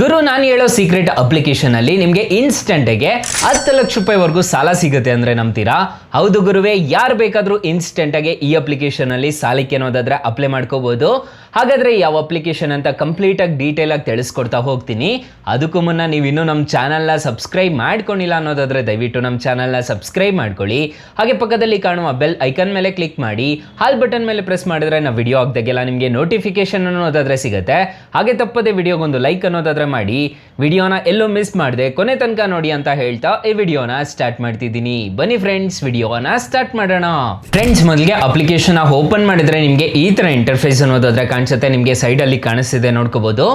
ಗುರು ನಾನು ಹೇಳೋ secret application ಅಲ್ಲಿ ನಿಮಗೆ ಇನ್ಸ್ಟೆಂಟ್ಗೆ 10 ಲಕ್ಷ ರೂಪಾಯಿವರೆಗೂ ಸಾಲ ಸಿಗುತ್ತೆ ಅಂದ್ರೆ ನಂಬ್ತೀರಾ? ಹೌದು ಗುರುವೇ, ಯಾರು ಬೇಕಾದರೂ ಇನ್ಸ್ಟೆಂಟ್ ಆಗಿ ಈ ಅಪ್ಲಿಕೇಶನ್ ಅಲ್ಲಿ ಸಾಲಕ್ಕೆ ಅನ್ನೋದಾದ್ರೆ ಅಪ್ಲೈ ಮಾಡ್ಕೋಬಹುದು. ಹಾಗಾದ್ರೆ ಯಾವ ಅಪ್ಲಿಕೇಶನ್ ಅಂತ ಕಂಪ್ಲೀಟ್ ಆಗಿ ಡೀಟೇಲ್ ಆಗಿ ತಿಳಿಸ್ಕೊಡ್ತಾ ಹೋಗ್ತೀನಿ. ಅದಕ್ಕೂ ಮುನ್ನ ನೀವು ಇನ್ನೂ ನಮ್ಮ ಚಾನಲ್ನ ಸಬ್ಸ್ಕ್ರೈಬ್ ಮಾಡ್ಕೊಂಡಿಲ್ಲ ಅನ್ನೋದಾದ್ರೆ ದಯವಿಟ್ಟು ನಮ್ಮ ಚಾನಲ್ನ ಸಬ್ಸ್ಕ್ರೈಬ್ ಮಾಡ್ಕೊಳ್ಳಿ. ಹಾಗೆ ಪಕ್ಕದಲ್ಲಿ ಕಾಣುವ ಬೆಲ್ ಐಕನ್ ಮೇಲೆ ಕ್ಲಿಕ್ ಮಾಡಿ, ಹಾಲ್ ಬಟನ್ ಮೇಲೆ ಪ್ರೆಸ್ ಮಾಡಿದ್ರೆ ನಾವು ವಿಡಿಯೋ ಹಾಕ್ದಾಗೆಲ್ಲ ನಿಮಗೆ ನೋಟಿಫಿಕೇಶನ್ ಅನ್ನೋದಾದ್ರೆ ಸಿಗುತ್ತೆ. ಹಾಗೆ ತಪ್ಪದೆ ವಿಡಿಯೋಗೊಂದು ಲೈಕ್ ಅನ್ನೋದಾದ್ರೆ ಮಾಡಿ, ವಿಡಿಯೋನ ಎಲ್ಲೂ ಮಿಸ್ ಮಾಡದೆ ಕೊನೆ ತನಕ ನೋಡಿ ಅಂತ ಹೇಳ್ತಾ ಈ ವಿಡಿಯೋನ ಸ್ಟಾರ್ಟ್ ಮಾಡ್ತಿದ್ದೀನಿ. ಬನ್ನಿ ಫ್ರೆಂಡ್ಸ್, ವಿಡಿಯೋನ ಸ್ಟಾರ್ಟ್ ಮಾಡೋಣ. ಫ್ರೆಂಡ್ಸ್, ಮೊದಲಿಗೆ ಅಪ್ಲಿಕೇಶನ್ ಓಪನ್ ಮಾಡಿದ್ರೆ ನಿಮಗೆ ಈ ತರ ಇಂಟರ್ಫೇಸ್ ಅನ್ನೋದಾದ್ರೆ ಕಾಣಿಸುತ್ತೆ. ನಿಮಗೆ ಸೈಡ್ ಅಲ್ಲಿ ಕಾಣಿಸ್ತಿದೆ, ನೋಡ್ಕೋಬಹುದು.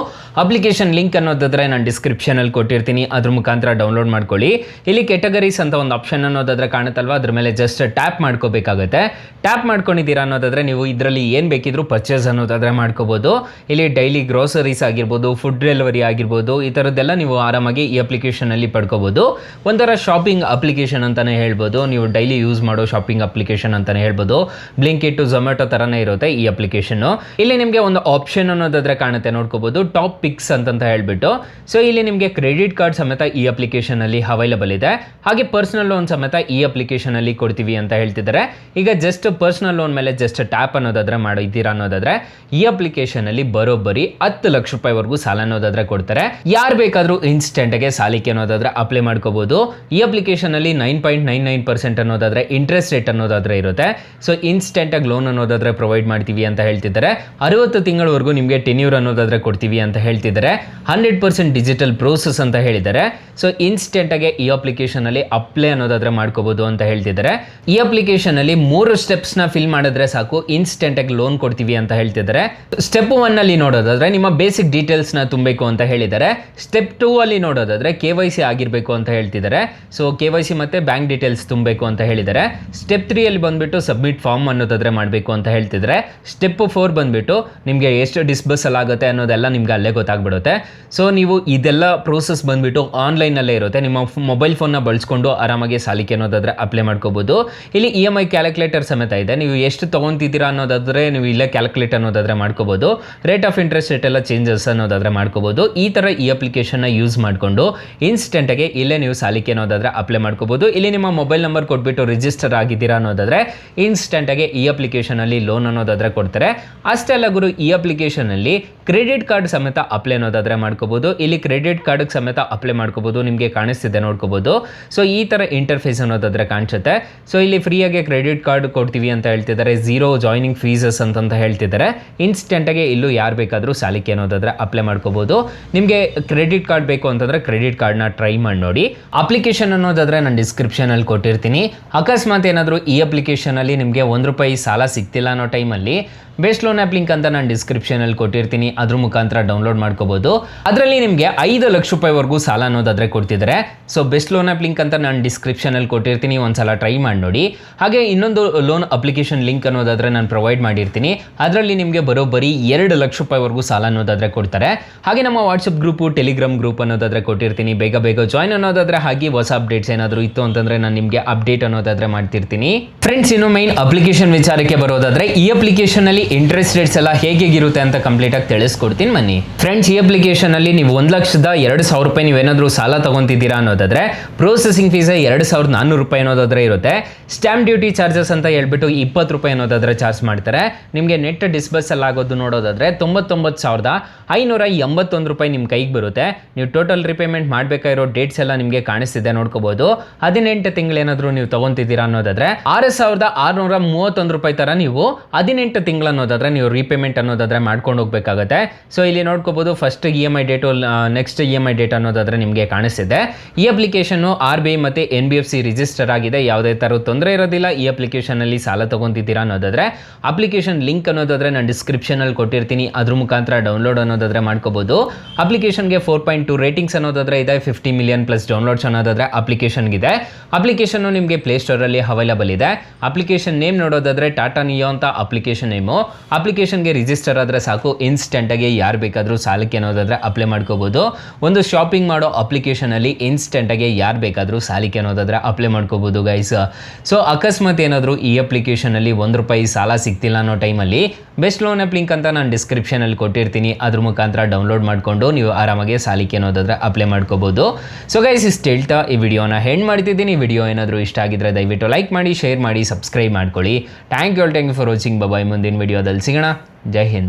ಅಪ್ಲಿಕೇಶನ್ ಲಿಂಕ್ ಅನ್ನೋದಾದ್ರೆ ನಾನು ಡಿಸ್ಕ್ರಿಪ್ಷನ್ ಅಲ್ಲಿ ಕೊಟ್ಟಿರ್ತೀನಿ, ಅದ್ರ ಮುಖಾಂತರ ಡೌನ್ಲೋಡ್ ಮಾಡ್ಕೊಳ್ಳಿ. ಇಲ್ಲಿ ಕೆಟಗರೀಸ್ ಅಂತ ಒಂದು ಆಪ್ಷನ್ ಅನ್ನೋದಾದ್ರೆ ಕಾಣುತ್ತಲ್ವಾ, ಅದ್ರ ಮೇಲೆ ಜಸ್ಟ್ ಟ್ಯಾಪ್ ಮಾಡ್ಕೋಬೇಕಾಗುತ್ತೆ. ಟ್ಯಾಪ್ ಮಾಡ್ಕೊಂಡಿದ್ದೀರಾ ಅನ್ನೋದಾದ್ರೆ ನೀವು ಇದರಲ್ಲಿ ಏನ್ ಬೇಕಿದ್ರು ಪರ್ಚೇಸ್ ಅನ್ನೋದಾದ್ರೆ ಮಾಡ್ಕೋಬಹುದು. ಇಲ್ಲಿ ಡೈಲಿ ಗ್ರೋಸರೀಸ್ ಆಗಿರ್ಬೋದು, ಫುಡ್ ಡೆಲಿವರಿ ಆಗಿರ್ಬೋದು, ಈ ಥರದ್ದೆಲ್ಲ ನೀವು ಆರಾಮಾಗಿ ಈ ಅಪ್ಲಿಕೇಶನ್ ಅಲ್ಲಿ ಪಡ್ಕೋಬಹುದು. ಒಂಥರ ಶಾಪಿಂಗ್ ಅಪ್ಲಿಕೇಶನ್ ಅಂತಾನೆ ಹೇಳ್ಬೋದು, ನೀವು ಡೈಲಿ ಯೂಸ್ ಮಾಡೋ ಶಾಪಿಂಗ್ ಅಪ್ಲಿಕೇಶನ್ ಅಂತಾನೆ ಹೇಳ್ಬೋದು. ಬ್ಲಿಂಕಿಟ್, ಝೊಮ್ಯಾಟೊ ತರನೇ ಇರುತ್ತೆ ಈ ಅಪ್ಲಿಕೇಶನ್. ಇಲ್ಲಿ ನಿಮಗೆ ಒಂದು ಆಪ್ಷನ್ ಅನ್ನೋದಾದ್ರೆ ಕಾಣುತ್ತೆ, ನೋಡ್ಕೋಬಹುದು, ಟಾಪ್ ಪಿಕ್ಸ್ ಅಂತ ಹೇಳ್ಬಿಟ್ಟು. ಸೊ ಇಲ್ಲಿ ನಿಮಗೆ ಕ್ರೆಡಿಟ್ ಕಾರ್ಡ್ ಸಮೇತ ಈ ಅಪ್ಲಿಕೇಶನ್ ಅಲ್ಲಿ ಅವೈಲಬಲ್ ಇದೆ. ಹಾಗೆ ಪರ್ಸನಲ್ ಲೋನ್ ಸಮೇತ ಈ ಅಪ್ಲಿಕೇಶನ್ ಅಲ್ಲಿ ಕೊಡ್ತೀವಿ ಅಂತ ಹೇಳ್ತಿದ್ದಾರೆ. ಈಗ ಜಸ್ಟ್ ಪರ್ಸನಲ್ ಲೋನ್ ಮೇಲೆ ಜಸ್ಟ್ ಟ್ಯಾಪ್ ಅನ್ನೋದಾದ್ರೆ ಮಾಡಿದ್ದೀರಾ ಅನ್ನೋದಾದ್ರೆ ಈ ಅಪ್ಲಿಕೇಶನ್ ಅಲ್ಲಿ ಬರೋಬ್ಬರಿ 10 ಲಕ್ಷ ರೂಪಾಯಿವರೆಗೂ ಸಾಲ ಅನ್ನೋದಾದ್ರೆ ಕೊಡ್ತಾರೆ. ಯಾರು ಬೇಕಾದ್ರೂ ಇನ್ಸ್ಟೆಂಟ್ ಗೆ ಸಾಲಕ್ಕೆ ಅನ್ನೋದಾದ್ರೆ ಅಪ್ಲೈ ಮಾಡ್ಕೋಬಹುದು. ಈ ಅಪ್ಲಿಕೇಶನ್ ಅಲ್ಲಿ 9.99% ಅನ್ನೋದಾದ್ರೆ ಇಂಟ್ರೆಸ್ಟ್ ರೇಟ್ ಅನ್ನೋದಾದ್ರೆ ಇರುತ್ತೆ. ಸೊ ಇನ್ಸ್ಟೆಂಟ್ ಆಗಿ ಲೋನ್ ಅನ್ನೋದಾದ್ರೆ ಪ್ರೊವೈಡ್ ಮಾಡ್ತೀವಿ ಅಂತ ಹೇಳ್ತಿದ್ದಾರೆ. 60 ತಿಂಗಳವರೆಗೂ ನಿಮಗೆ ಟೆನ್ಯೂರ್ ಅನ್ನೋದಾದ್ರೆ ಕೊಡ್ತೀವಿ ಅಂತ ಹೇಳ್ತಿದ್ದಾರೆ. 100% ಡಿಜಿಟಲ್ ಪ್ರೋಸೆಸ್ ಅಂತ ಹೇಳಿದ್ದಾರೆ. ಸೊ ಇನ್ಸ್ಟೆಂಟ್ ಆಗಿ ಈ ಅಪ್ಲಿಕೇಶನ್ ಅಲ್ಲಿ ಅಪ್ಲೈ ಅನ್ನೋದಾದ್ರೆ ಮಾಡ್ಕೋಬಹುದು ಅಂತ ಹೇಳ್ತಿದ್ದಾರೆ. ಈ ಅಪ್ಲಿಕೇಶನ್ ಅಲ್ಲಿ 3 ಸ್ಟೆಪ್ಸ್ ನ ಫಿಲ್ ಮಾಡಿದ್ರೆ ಸಾಕು, ಇನ್ಸ್ಟೆಂಟ್ ಆಗಿ ಲೋನ್ ಕೊಡ್ತೀವಿ ಅಂತ ಹೇಳ್ತಿದ್ದಾರೆ. ಸ್ಟೆಪ್ 1 ಅಲ್ಲಿ ನೋಡೋದಾದ್ರೆ ನಿಮ್ಮ ಬೇಸಿಕ್ ಡೀಟೇಲ್ಸ್ ನ ತುಂಬಬೇಕು ಅಂತ ಹೇಳಿದ್ದಾರೆ. ಸ್ಟೆಪ್ 2 ಅಲ್ಲಿ ನೋಡೋದಾದ್ರೆ KYC ಆಗಿರ್ಬೇಕು ಅಂತ ಹೇಳ್ತಿದ್ದಾರೆ. ಸೊ KYC ಮತ್ತೆ ಬ್ಯಾಂಕ್ ಡೀಟೇಲ್ಸ್ ತುಂಬಬೇಕು ಅಂತ ಹೇಳಿದ್ದಾರೆ. ಸ್ಟೆಪ್ 3 ಅಲ್ಲಿ ಬಂದ್ಬಿಟ್ಟು ಸಬ್ಮಿಟ್ ಫಾರ್ಮ್ ಅನ್ನೋದಾದ್ರೆ ಮಾಡಬೇಕು ಅಂತ ಹೇಳ್ತಿದ್ದಾರೆ. ಸ್ಟೆಪ್ 4 ಬಂದ್ಬಿಟ್ಟು ನಿಮಗೆ ಎಷ್ಟು ಡಿಸ್ಬರ್ಸಲ್ ಆಗುತ್ತೆ ಅನ್ನೋದೆಲ್ಲ ನಿಮ್ಗೆ ಅಲ್ಲೇ ಗೊತ್ತಾಗ್ಬಿಡುತ್ತೆ. ಸೊ ನೀವು ಇದೆಲ್ಲ ಪ್ರೋಸೆಸ್ ಬಂದ್ಬಿಟ್ಟು ಆನ್ಲೈನ್ ಅಲ್ಲೇ ಇರುತ್ತೆ. ನಿಮ್ಮ ಮೊಬೈಲ್ ಫೋನ್ ನ ಬಳಸ್ಕೊಂಡು ಆರಾಮಾಗಿ ಸಾಲಕ್ಕೆ ಅನ್ನೋದಾದ್ರೆ ಅಪ್ಲೈ ಮಾಡ್ಕೋಬಹುದು. ಇಲ್ಲಿ EMI ಕ್ಯಾಲ್ಕುಲೇಟರ್ ಸಮೇತ ಇದೆ. ನೀವು ಎಷ್ಟು ತಗೊಂತಿದ್ದೀರಾ ಅನ್ನೋದಾದ್ರೆ ನೀವು ಇಲ್ಲೇ ಕ್ಯಾಲ್ಕುಲೇಟ್ ಅನ್ನೋದಾದ್ರೆ ಮಾಡ್ಕೋಬಹುದು. ರೇಟ್ ಆಫ್ ಇಂಟ್ರೆಸ್ಟ್ ರೇಟ್ ಎಲ್ಲ ಚೇಂಜಸ್ ಅನ್ನೋದಾದ್ರೆ ಮಾಡ್ಕೋಬಹುದು. ಈ ತರ ಈ ಅಪ್ಲಿಕೇಶನ್ ನ ಯೂಸ್ ಮಾಡಿಕೊಂಡು ಇನ್ಸ್ಟೆಂಟ್ ಆಗಿ ಇಲ್ಲೇ ನೀವು ಸಾಲಕ್ಕೆ ಅನ್ನೋದಾದ್ರೆ ಅಪ್ಲೈ ಮಾಡ್ಕೋಬಹುದು. ಇಲ್ಲಿ ನಿಮ್ಮ ಮೊಬೈಲ್ ನಂಬರ್ ಕೊಟ್ಬಿಟ್ಟು ರಿಜಿಸ್ಟರ್ ಆಗಿದ್ದೀರಾ ಅನ್ನೋದಾದ್ರೆ ಇನ್ಸ್ಟೆಂಟ್ ಆಗಿ ಈ ಅಪ್ಲಿಕೇಶನ್ ಅಲ್ಲಿ ಲೋನ್ ಅನ್ನೋದಾದ್ರೆ ಕೊಡ್ತಾರೆ. ಅಷ್ಟೇ ಅಲ್ಲ ಗುರು, ಈ ಅಪ್ಲಿಕೇಶನ್ ಅಲ್ಲಿ ಕ್ರೆಡಿಟ್ ಕಾರ್ಡ್ ಸಮೇತ ಅಪ್ಲೈ ಅನ್ನೋದಾದ್ರೆ ಮಾಡ್ಕೋಬಹುದು. ಇಲ್ಲಿ ಕ್ರೆಡಿಟ್ ಕಾರ್ಡ್ ಸಮೇತ ಅಪ್ಲೈ ಮಾಡ್ಕೋಬಹುದು. ನಿಮಗೆ ಕಾಣಿಸ್ತಿದೆ, ನೋಡ್ಕೋಬಹುದು. ಸೊ ಈ ತರ ಇಂಟರ್ಫೇಸ್ ಅನ್ನೋದಾದ್ರೆ ಕಾಣಿಸುತ್ತೆ. ಸೊ ಇಲ್ಲಿ ಫ್ರೀಯಾಗಿ ಕ್ರೆಡಿಟ್ ಕಾರ್ಡ್ ಕೊಡ್ತೀವಿ ಅಂತ ಹೇಳ್ತಿದ್ದಾರೆ. 0 ಜಾಯ್ನಿಂಗ್ ಫೀಸಸ್ ಅಂತ ಹೇಳ್ತಿದ್ದಾರೆ. ಇನ್ಸ್ಟೆಂಟ್ ಆಗಿ ಇಲ್ಲೂ ಯಾರು ಬೇಕಾದ್ರೂ ಸಾಲಕ್ಕೆ ಅನ್ನೋದಾದ್ರೆ ಅಪ್ಲೈ ಮಾಡ್ಕೋಬಹುದು. ನಿಮಗೆ ಕ್ರೆಡಿಟ್ ಕಾರ್ಡ್ ಬೇಕು ಅಂತಂದ್ರೆ ಕ್ರೆಡಿಟ್ ಕಾರ್ಡ್ನ ಟ್ರೈ ಮಾಡಿ ನೋಡಿ. ಅಪ್ಲಿಕೇಶನ್ ಅನ್ನೋದಾದ್ರೆ ನಾನು ಡಿಸ್ಕ್ರಿಪ್ಷನ್ ಅಲ್ಲಿ ಕೊಟ್ಟಿರ್ತೀನಿ. ಅಕಸ್ಮಾತ್ ಏನಾದರೂ ಈ ಅಪ್ಲಿಕೇಶನ್ ಅಲ್ಲಿ ನಿಮಗೆ ₹1 ಸಾಲ ಸಿಗ್ತಿಲ್ಲ ಅನ್ನೋ ಟೈಮಲ್ಲಿ ಬೆಸ್ಟ್ ಲೋನ್ ಆ್ಯಪ್ ಲಿಂಕ್ ಅಂತ ನಾನು ಡಿಸ್ಕ್ರಿಪ್ಷನ್ ಅಲ್ಲಿ ಕೊಟ್ಟಿರ್ತೀನಿ, ಅದ್ರ ಮುಖಾಂತರ ಡೌನ್ಲೋಡ್ ಮಾಡ್ಕೋಬಹುದು. ಅದರಲ್ಲಿ ನಿಮಗೆ 5 ಲಕ್ಷ ರೂಪಾಯಿವರೆಗೂ ಸಾಲ ಅನ್ನೋದಾದ್ರೆ ಕೊಡ್ತಿದ್ದಾರೆ. So best loan app link ಅಂತ ನಾನು ಡಿಸ್ಕ್ರಿಪ್ಷನ್ ಅಲ್ಲಿ ಕೊಟ್ಟಿರ್ತೀನಿ, ಒಂದ್ಸಲ ಟ್ರೈ ಮಾಡಿ ನೋಡಿ. ಹಾಗೆ ಇನ್ನೊಂದು ಲೋನ್ ಅಪ್ಲಿಕೇಶನ್ ಲಿಂಕ್ ಅನ್ನೋದಾದ್ರೆ ನಾನು ಪ್ರೊವೈಡ್ ಮಾಡಿರ್ತೀನಿ. ಅದರಲ್ಲಿ ನಿಮಗೆ ಬರೋಬ್ಬರಿ 2 ಲಕ್ಷ ರೂಪಾಯಿವರೆಗೂ ಸಾಲ ಅನ್ನೋದಾದ್ರೆ ಕೊಡ್ತಾರೆ. ಹಾಗೆ ನಮ್ಮ ವಾಟ್ಸಪ್ ಗ್ರೂಪು, ಟೆಲಿಗ್ರಾಮ್ ಗ್ರೂಪ್ ಅನ್ನೋದಾದ್ರೆ ಕೊಟ್ಟಿರ್ತೀನಿ, ಬೇಗ ಜಾಯ್ನ್ ಅನ್ನೋದಾದ್ರೆ. ಹಾಗೆ ಹೊಸ ಅಪ್ಡೇಟ್ಸ್ ಏನಾದರೂ ಇತ್ತು ಅಂತಂದ್ರೆ ನಾನು ನಿಮಗೆ ಅಪ್ಡೇಟ್ ಅನ್ನೋದಾದ್ರೆ ಮಾಡ್ತಿರ್ತೀನಿ. ಫ್ರೆಂಡ್ಸ್, ಇನ್ನು ಮೈನ್ ಅಪ್ಲಿಕೇಶನ್ ವಿಚಾರಕ್ಕೆ ಬರೋದಾದ್ರೆ ಈ ಅಪ್ಲಿಕೇಶನ್ ಅಲ್ಲಿ ಇಂಟ್ರೆಸ್ಟ್ ರೇಟ್ಸ್ ಎಲ್ಲ ಹೇಗಿರುತ್ತೆ ಅಂತ ಕಂಪ್ಲೀಟ್ ಆಗಿ ತಿಳಿಸ್ಕೊಡ್ತೀನಿ ಬನ್ನಿ. ಫ್ರೆಂಡ್ಸ್, ಈ ಅಪ್ಲಿಕೇಶನ್ ಅಲ್ಲಿ ನೀವು 1,02,000 ರೂಪಾಯಿ ನೀವೇನಾದ್ರೂ ಸಾಲ ತಗೊಂತಿದ್ದೀರಾ ಅನ್ನೋದಾದ್ರೆ ಪ್ರೊಸೆಸಿಂಗ್ ಫೀಸ್ 2,400 ರೂಪಾಯಿ ಅನ್ನೋದಾದ್ರೆ ಇರುತ್ತೆ. ಸ್ಟ್ಯಾಂಪ್ ಡ್ಯೂಟಿ ಚಾರ್ಜಸ್ ಅಂತ ಹೇಳ್ಬಿಟ್ಟು 20 ರೂಪಾಯಿ ಅನ್ನೋದಾದ್ರೆ ಚಾರ್ಜ್ ಮಾಡ್ತಾರೆ. ನಿಮಗೆ ನೆಟ್ ಡಿಸ್ಬರ್ಸಲ್ ಆಗೋದು ನೋಡೋದಾದ್ರೆ 99,581 ರೂಪಾಯಿ ನಿಮ್ಮ ಕೈಗೆ ಬರುತ್ತೆ. ನೀವು ಟೋಟಲ್ ರಿಪೇಮೆಂಟ್ ಮಾಡಬೇಕಾಗಿರೋ ಡೇಟ್ಸ್ ಎಲ್ಲ ನಿಮಗೆ ಕಾಣಿಸ್ತಿದೆ, ನೋಡ್ಕೋಬಹುದು. 18 ತಿಂಗಳೇನಾದ್ರೂ ನೀವು ತಗೊಂತಿದ್ದೀರಾ ಅನ್ನೋದಾದ್ರೆ 6,631 ರೂಪಾಯಿ ತರ ನೀವು 18 ತಿಂಗಳು ಅನ್ನೋದಾದ್ರೆ ನೀವು ರೀಪೇಮೆಂಟ್ ಅನ್ನೋದಾದ್ರೆ ಮಾಡ್ಕೊಂಡು ಹೋಗ್ಬೇಕಾಗುತ್ತೆ. ಸೊ ಇಲ್ಲಿ ನೋಡ್ಕೋಬಹುದು, first EMI date, next EMI date ಅನ್ನೋದಾದ್ರೆ ನಿಮಗೆ ಕಾಣಿಸ್ತಿದೆ. ಈ ಅಪ್ಲಿಕೇಶನ್ RBI ಮತ್ತೆ NBFC ರಿಜಿಸ್ಟರ್ ಆಗಿದೆ. ಯಾವುದೇ ತರ ತೊಂದರೆ ಇರೋದಿಲ್ಲ. ಈ ಅಪ್ಲಿಕೇಶನ್ ಅಲ್ಲಿ ಸಾಲ ತಗೊಂತಿದ್ದೀರಾ ಅನ್ನೋದಾದ್ರೆ ಅಪ್ಲಿಕೇಶನ್ ಲಿಂಕ್ ಅನ್ನೋದಾದ್ರೆ ನಾನು ಡಿಸ್ಕ್ರಿಪ್ಷನ್ ಅಲ್ಲಿ ಕೊಟ್ಟಿರ್ತೀನಿ, ಅದ್ರ ಮುಖಾಂತರ ಡೌನ್ಲೋಡ್ ಅನ್ನೋದಾದ್ರೆ ಮಾಡ್ಕೋಬಹುದು. ಅಪ್ಲಿಕೇಶನ್ಗೆ 4.2 ರೇಟಿಂಗ್ಸ್ ಅನ್ನೋದಾದ್ರೆ ಇದೆ. 50 ಮಿಲಿಯನ್ ಪ್ಲಸ್ ಡೌನ್ಲೋಡ್ಸ್ ಅನ್ನೋದಾದ್ರೆ ಅಪ್ಲಿಕೇಶನ್ ಇದೆ. ಅಪ್ಲಿಕೇಶನ್ ನಿಮಗೆ ಪ್ಲೇ ಸ್ಟೋರ್ ಅಲ್ಲಿ ಅವೈಲಬಲ್ ಇದೆ. ಅಪ್ಲಿಕೇಶನ್ ನೇಮ್ ನೋಡೋದಾದ್ರೆ ಟಾಟಾ ನಿಯೋ ಅಂತ ಅಪ್ಲಿಕೇಶನ್ ನೇಮು. ಅಪ್ಲಿಕೇಶನ್ಗೆ ರಿಜಿಸ್ಟರ್ ಆದ್ರೆ ಸಾಕು, ಇನ್ಸ್ಟೆಂಟ್ ಆಗಿ ಯಾರು ಬೇಕಾದ್ರೂ ಸಾಲಕ್ಕೆ ಅನ್ನೋದಾದ್ರೆ ಅಪ್ಲೈ ಮಾಡ್ಕೋಬಹುದು. ಒಂದು ಶಾಪಿಂಗ್ ಮಾಡೋ ಅಪ್ಲಿಕೇಶನ್ ಅಲ್ಲಿ ಇನ್ಸ್ಟೆಂಟ್ ಆಗಿ ಯಾರು ಬೇಕಾದ್ರೂ ಸಾಲಕ್ಕೆ ಅನ್ನೋದಾದ್ರೆ ಅಪ್ಲೈ ಮಾಡ್ಕೋಬಹುದು ಗೈಸ್. ಸೊ ಅಕಸ್ಮಾತ್ ಏನಾದರೂ ಈ ಅಪ್ಲಿಕೇಶನಲ್ಲಿ ₹1 ಸಾಲ ಸಿಗ್ತಿಲ್ಲ ಅನ್ನೋ ಟೈಮಲ್ಲಿ ಬೆಸ್ಟ್ ಲೋನ್ ಆ್ಯಪ್ ಲಿಂಕ್ ಅಂತ ನಾನು ಡಿಸ್ಕ್ರಿಪ್ಷನಲ್ಲಿ ಕೊಟ್ಟಿರ್ತೀನಿ. ಅದ್ರ ಮುಖಾಂತರ ಡೌನ್ಲೋಡ್ ಮಾಡಿಕೊಂಡು ನೀವು ಆರಾಮಾಗಿ ಸಾಲಕ್ಕೆ ಏನಾದ್ರೆ ಅಪ್ಲೈ ಮಾಡ್ಕೋಬೋದು. ಸೊ ಗೈಸ್ ಇಷ್ಟು ಹೇಳ್ತಾ ಈ ವಿಡಿಯೋನ ಹೆಂಡ್ ಮಾಡ್ತಿದ್ದೀನಿ. ಈ ವಿಡಿಯೋ ಏನಾದರೂ ಇಷ್ಟ ಆಗಿದ್ರೆ ದಯವಿಟ್ಟು ಲೈಕ್ ಮಾಡಿ, ಶೇರ್ ಮಾಡಿ, ಸಬ್ಸ್ಕ್ರೈಬ್ ಮಾಡ್ಕೊಳ್ಳಿ. Thank you for watching. Bye. ಮುಂದಿನ ವಿಡಿಯೋದಲ್ಲಿ ಸಿಗೋಣ. ಜೈ ಹಿಂದ್.